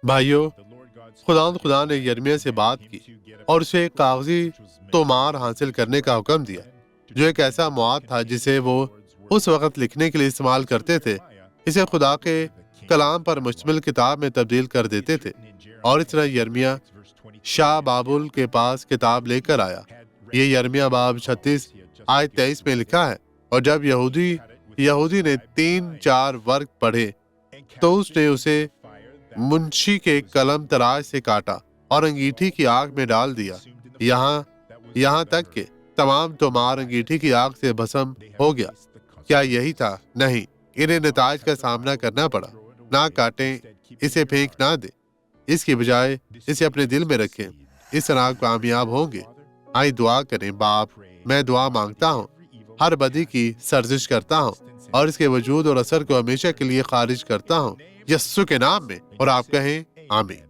بھائیو، خدا نے یرمیہ سے بات کی اور اسے ایک کاغذی تومار حاصل کرنے کا حکم دیا، جو ایک ایسا مواد تھا جسے وہ اس وقت لکھنے کے لیے استعمال کرتے تھے۔ اسے خدا کے کلام پر مشتمل کتاب میں تبدیل کر دیتے تھے، اور اس طرح یرمیہ شاہ بابل کے پاس کتاب لے کر آیا۔ یہ یرمیہ باب 36 آیت 23 میں لکھا ہے، اور جب یہودی نے 3-4 ورق پڑھے تو اس نے اسے منشی کے قلم تراش سے کاٹا اور انگیٹھی کی آگ میں ڈال دیا، یہاں تک کہ تمام تومار انگیٹھی کی آگ سے بھسم ہو گیا۔ کیا یہی تھا؟ نہیں، انہیں نتائج کا سامنا کرنا پڑا۔ نہ کاٹیں، اسے پھینک نہ دیں، اس کی بجائے اسے اپنے دل میں رکھیں، اس طرح کامیاب ہوں گے۔ آئیے دعا کریں۔ باپ، میں دعا مانگتا ہوں، ہر بدی کی سرزش کرتا ہوں اور اس کے وجود اور اثر کو ہمیشہ کے لیے خارج کرتا ہوں، یسوع کے نام میں، اور آپ کہیں آمین۔